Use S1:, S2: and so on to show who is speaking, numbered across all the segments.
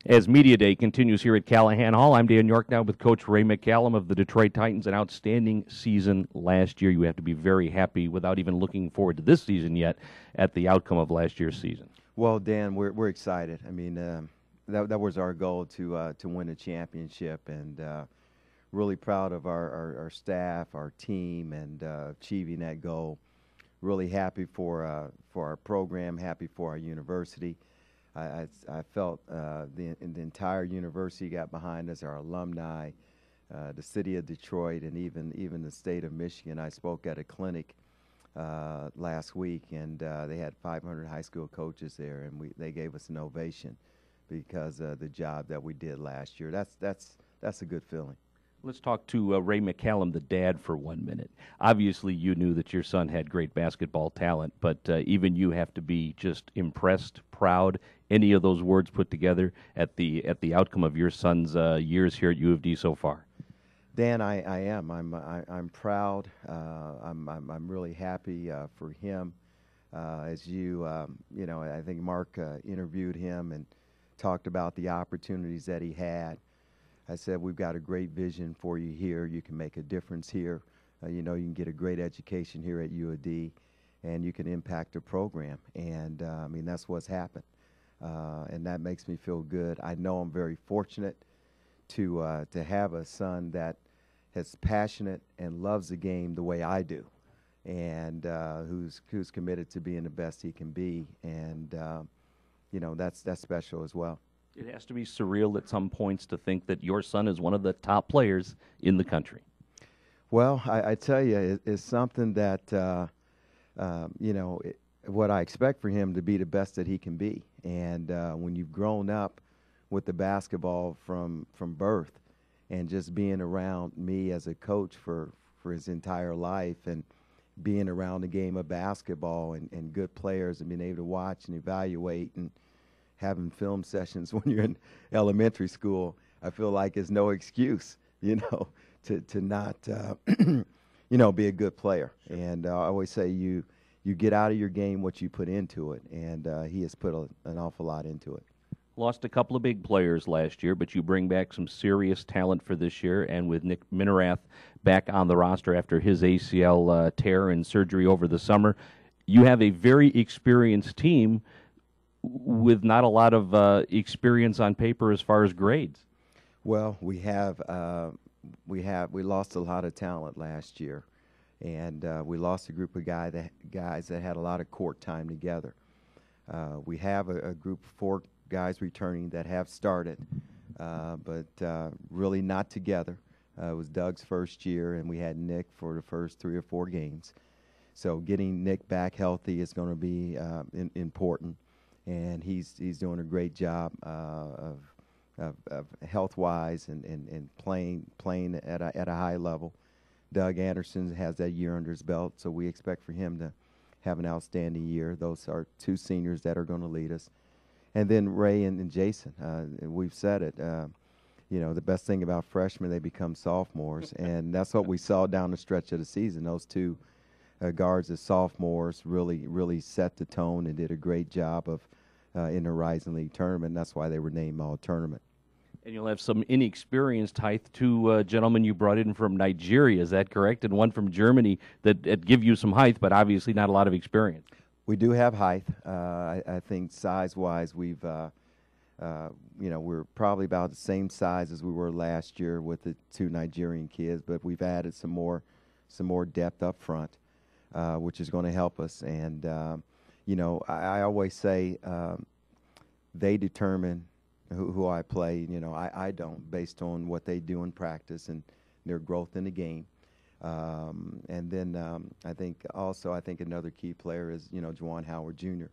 S1: As Media Day continues here at Callahan Hall, I'm Dan York now with Coach Ray McCallum of the Detroit Titans. An outstanding season last year. You have to be very happy, without even looking forward to this season yet, at the outcome of last year's season.
S2: Well, Dan, we're excited. I mean, that was our goal to win a championship, and really proud of our staff, our team, and achieving that goal. Really happy for our program, happy for our university. I felt the entire university got behind us, our alumni, the city of Detroit, and even the state of Michigan. I spoke at a clinic last week, and they had 500 high school coaches there, and they gave us an ovation because of the job that we did last year. That's a good feeling.
S1: Let's talk to Ray McCallum, the dad, for 1 minute. Obviously, you knew that your son had great basketball talent, but even you have to be just impressed, proud. Any of those words put together at the outcome of your son's years here at U of D so far?
S2: Dan, I am. I'm proud. I'm really happy for him. As I think Mark interviewed him and talked about the opportunities that he had. I said, we've got a great vision for you here. You can make a difference here. You can get a great education here at U of D, and you can impact a program. And, that's what's happened. And that makes me feel good. I know I'm very fortunate to have a son that is passionate and loves the game the way I do, and who's committed to being the best he can be. And, that's special as well.
S1: It has to be surreal at some points to think that your son is one of the top players in the country.
S2: Well, I tell you, it's something that, what I expect for him to be the best that he can be. And when you've grown up with the basketball from birth and just being around me as a coach for his entire life, and being around the game of basketball and good players, and being able to watch and evaluate and having film sessions when you're in elementary school, I feel like it's no excuse, to not, be a good player. And I always say you get out of your game what you put into it, and he has put an awful lot into it.
S1: Lost a couple of big players last year, but you bring back some serious talent for this year, and with Nick Minerath back on the roster after his ACL tear and surgery over the summer, you have a very experienced team with not a lot of experience on paper as far as grades.
S2: Well, we lost a lot of talent last year, and we lost a group of guys that had a lot of court time together. We have a group of 4 guys returning that have started, but really not together. It was Doug's first year, and we had Nick for the first 3 or 4 games. So getting Nick back healthy is going to be important. And he's doing a great job of health-wise and playing at a high level. Doug Anderson has that year under his belt, so we expect for him to have an outstanding year. Those are 2 seniors that are going to lead us. And then Ray and Jason, we've said it, the best thing about freshmen, they become sophomores, and that's what we saw down the stretch of the season. Those 2 guards as sophomores really set the tone and did a great job of in the Horizon League tournament. That's why they were named all-tournament.
S1: And you'll have some inexperienced height, 2 gentlemen you brought in from Nigeria, is that correct? And one from Germany that give you some height, but obviously not a lot of experience.
S2: We do have height. I think size-wise, we're probably about the same size as we were last year with the 2 Nigerian kids, but we've added some more depth up front. Which is going to help us. And, I always say they determine who I play. I don't, based on what they do in practice and their growth in the game. And then I think another key player is, Juwan Howard Jr.,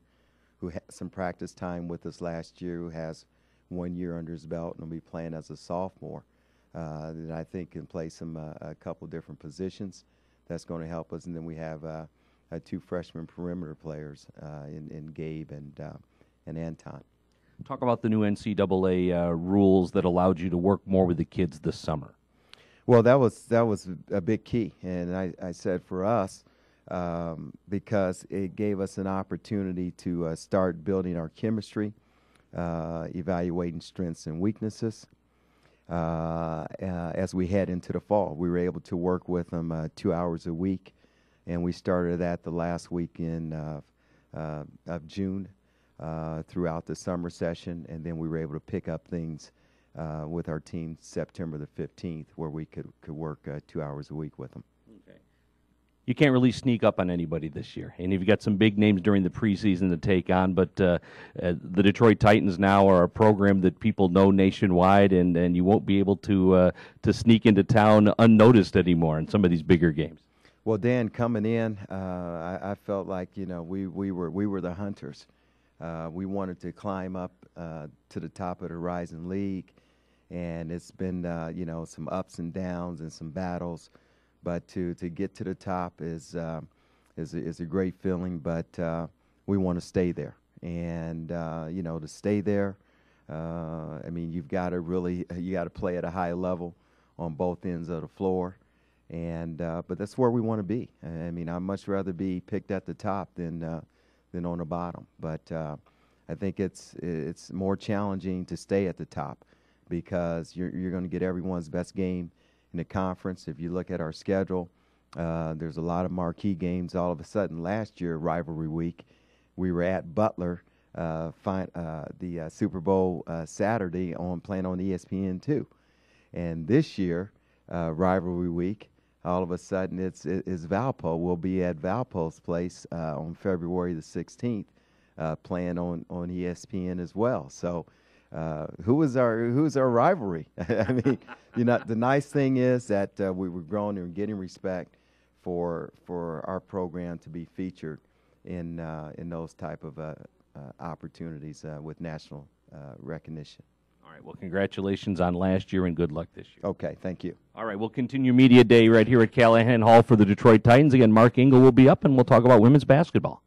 S2: who had some practice time with us last year, who has 1 year under his belt and will be playing as a sophomore, that I think can play a couple different positions. That's going to help us. And then we have 2 freshman perimeter players in Gabe and Anton.
S1: Talk about the new NCAA rules that allowed you to work more with the kids this summer.
S2: Well, that was a big key, and I said for us, because it gave us an opportunity to start building our chemistry, evaluating strengths and weaknesses. As we head into the fall, we were able to work with them 2 hours a week, and we started that the last weekend of June throughout the summer session, and then we were able to pick up things with our team September the 15th, where we could work 2 hours a week with them.
S1: Okay. You can't really sneak up on anybody this year, and you've got some big names during the preseason to take on, but the Detroit Titans now are a program that people know nationwide, and you won't be able to sneak into town unnoticed anymore in some of these bigger games.
S2: Well, Dan, coming in, I felt like, you know, we were the hunters. We wanted to climb up to the top of the Horizon League, and it's been you know, some ups and downs and some battles, but to get to the top is a great feeling. But we want to stay there, and you know, to stay there, I mean, you got to play at a high level on both ends of the floor. And but that's where we want to be. I mean, I'd much rather be picked at the top than on the bottom. But I think it's more challenging to stay at the top, because you're going to get everyone's best game in the conference. If you look at our schedule, there's a lot of marquee games. All of a sudden, last year, rivalry week, we were at Butler, the Super Bowl Saturday playing on ESPN2, and this year, rivalry week, all of a sudden it's Valpo. We'll be at Valpo's place on February the 16th, playing on ESPN as well. So, who's our rivalry? I mean, you know, the nice thing is that we've grown and getting respect for our program to be featured in those type of opportunities with national recognition.
S1: All right, well, congratulations on last year and good luck this year.
S2: Okay, thank you.
S1: All right, we'll continue Media Day right here at Callahan Hall for the Detroit Titans. Again, Mark Engel will be up, and we'll talk about women's basketball.